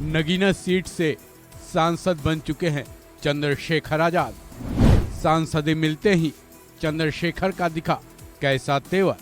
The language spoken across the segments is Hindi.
नगीना सीट से सांसद बन चुके हैं चंद्रशेखर आजाद। सांसदें मिलते ही चंद्रशेखर का दिखा कैसा तेवर,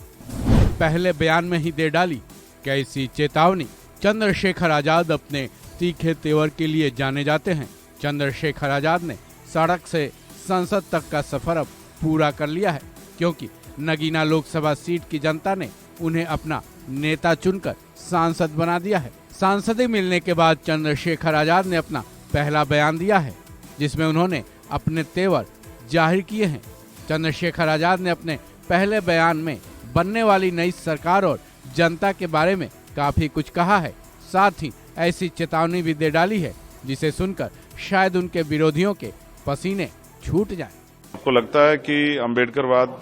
पहले बयान में ही दे डाली कैसी चेतावनी। चंद्रशेखर आजाद अपने तीखे तेवर के लिए जाने जाते हैं। चंद्रशेखर आजाद ने सड़क से संसद तक का सफर अब पूरा कर लिया है, क्योंकि नगीना लोकसभा सीट की जनता ने उन्हें अपना नेता चुनकर सांसद बना दिया है। सांसदें मिलने के बाद चंद्रशेखर आजाद ने अपना पहला बयान दिया है, जिसमें उन्होंने अपने तेवर जाहिर किए हैं। चंद्रशेखर आजाद ने अपने पहले बयान में बनने वाली नई सरकार और जनता के बारे में काफी कुछ कहा है। साथ ही ऐसी चेतावनी भी दे डाली है जिसे सुनकर शायद उनके विरोधियों के पसीने छूट जाएं। आपको लगता है कि अम्बेडकरवाद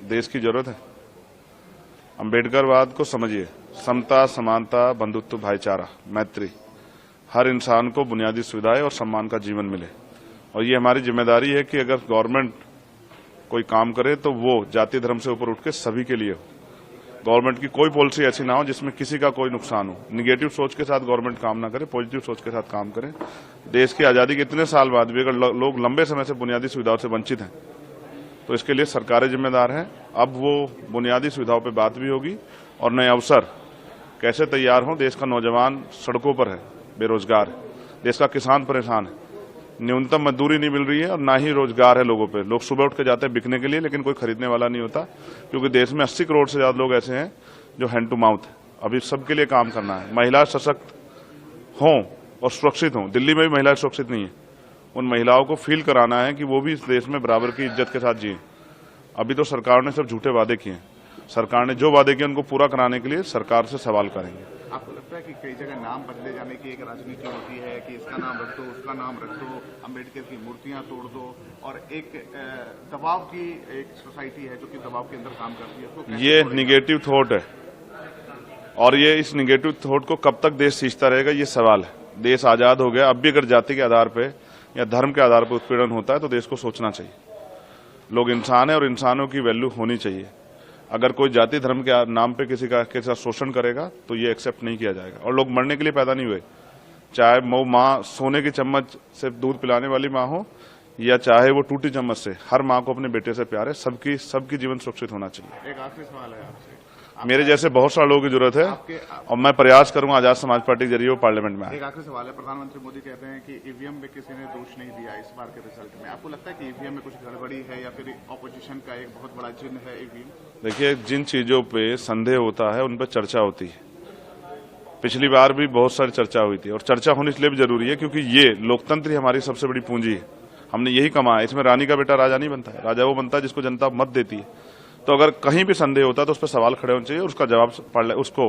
देश की जरूरत है? अम्बेडकरवाद को समझिए, समता, समानता, बंधुत्व, भाईचारा, मैत्री, हर इंसान को बुनियादी सुविधाएं और सम्मान का जीवन मिले। और ये हमारी जिम्मेदारी है कि अगर गवर्नमेंट कोई काम करे तो वो जाति धर्म से ऊपर उठ के सभी के लिए हो। गवर्नमेंट की कोई पॉलिसी ऐसी ना हो जिसमें किसी का कोई नुकसान हो। निगेटिव सोच के साथ गवर्नमेंट काम ना करे, पॉजिटिव सोच के साथ काम करे। देश की आजादी के इतने साल बाद भी अगर लोग लंबे समय से बुनियादी सुविधाओं से वंचित हैं तो इसके लिए सरकारें जिम्मेदार हैं। अब वो बुनियादी सुविधाओं पर बात भी होगी और नए अवसर कैसे तैयार हों। देश का नौजवान सड़कों पर है, बेरोजगार है, देश का किसान परेशान है, न्यूनतम मजदूरी नहीं मिल रही है और ना ही रोजगार है लोगों पे। लोग सुबह उठ के जाते हैं बिकने के लिए, लेकिन कोई खरीदने वाला नहीं होता, क्योंकि देश में 80 करोड़ से ज्यादा लोग ऐसे हैं जो हैंड टू माउथ है। अभी सबके लिए काम करना है। महिला सशक्त हों और सुरक्षित हों। दिल्ली में भी महिलाएं सुरक्षित नहीं है। उन महिलाओं को फील कराना है कि वो भी इस देश में बराबर की इज्जत के साथ जिए। अभी तो सरकार ने सब झूठे वादे किए हैं। सरकार ने जो वादे किए उनको पूरा कराने के लिए सरकार से सवाल करेंगे। आपको लगता है कि कई जगह नाम बदले जाने की एक राजनीति होती है कि इसका नाम रख दो, उसका नाम रख दो, अम्बेडकर की मूर्तियां तोड़ दो, और एक दबाव की एक सोसाइटी है जो कि दबाव के अंदर काम करती है, तो ये निगेटिव थॉट है और ये इस निगेटिव थॉट को कब तक देश सींचता रहेगा, ये सवाल है। देश आजाद हो गया, अब भी अगर जाति के आधार पर या धर्म के आधार पर उत्पीड़न होता है तो देश को सोचना चाहिए। लोग इंसान है और इंसानों की वैल्यू होनी चाहिए। अगर कोई जाति धर्म के नाम पे किसी का के साथ शोषण करेगा तो ये एक्सेप्ट नहीं किया जाएगा। और लोग मरने के लिए पैदा नहीं हुए, चाहे वो माँ सोने की चम्मच से दूध पिलाने वाली माँ हो या चाहे वो टूटी चम्मच से, हर माँ को अपने बेटे से प्यार है। सबकी जीवन सुरक्षित होना चाहिए। एक आखिरी सवाल है आपसे। मेरे जैसे बहुत सारे लोगों की जरूरत है और मैं प्रयास करूंगा आजाद समाज पार्टी के जरिए वो पार्लियामेंट में आए। एक आखिरी सवाल है। प्रधानमंत्री मोदी कहते हैं कि ईवीएम में किसी ने दोष नहीं दिया इस बार के रिजल्ट में। आपको लगता है कि ईवीएम में कुछ गड़बड़ी है या फिर ऑपोजिशन का एक बहुत बड़ा चिन्ह है ईवीएम? देखिए, जिन चीजों पे संदेह होता है उन पर चर्चा होती है। पिछली बार भी बहुत सारी चर्चा हुई थी और चर्चा होनी इसलिए भी जरूरी है क्योंकि ये लोकतंत्र ही हमारी सबसे बड़ी पूंजी है। हमने यही कमाया। इसमें रानी का बेटा राजा नहीं बनता है, राजा वो बनता है जिसको जनता मत देती है। तो अगर कहीं भी संदेह होता है तो उस पर सवाल खड़े होने चाहिए और उसका जवाब उसको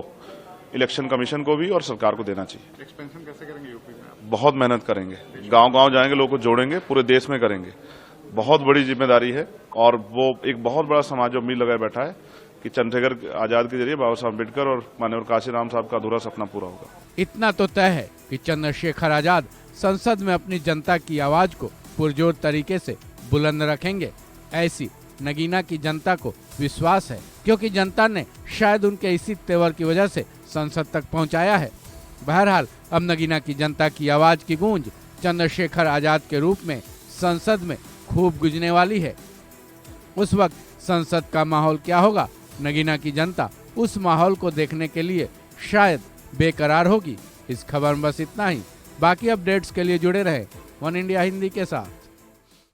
इलेक्शन कमीशन को भी और सरकार को देना चाहिए। एक्सपेंशन कैसे करेंगे यूपी में? बहुत मेहनत करेंगे, गांव-गांव जाएंगे, लोगों को जोड़ेंगे, पूरे देश में करेंगे। बहुत बड़ी जिम्मेदारी है और वो एक बहुत बड़ा समाज उम्मीद लगाए बैठा है कि चंद्रशेखर आजाद के जरिए बाबा साहब अम्बेडकर और माननीय काशीराम साहब का अधूरा सपना पूरा होगा। इतना तो तय है कि चंद्रशेखर आजाद संसद में अपनी जनता की आवाज को पुरजोर तरीके से बुलंद रखेंगे, ऐसी नगीना की जनता को विश्वास है, क्योंकि जनता ने शायद उनके इसी तेवर की वजह से संसद तक पहुंचाया है। बहरहाल अब नगीना की जनता की आवाज की गूंज चंद्रशेखर आजाद के रूप में संसद में खूब गुंजने वाली है। उस वक्त संसद का माहौल क्या होगा, नगीना की जनता उस माहौल को देखने के लिए शायद बेकरार होगी। इस खबर में बस इतना ही। बाकी अपडेट्स के लिए जुड़े रहे वन इंडिया हिंदी के साथ।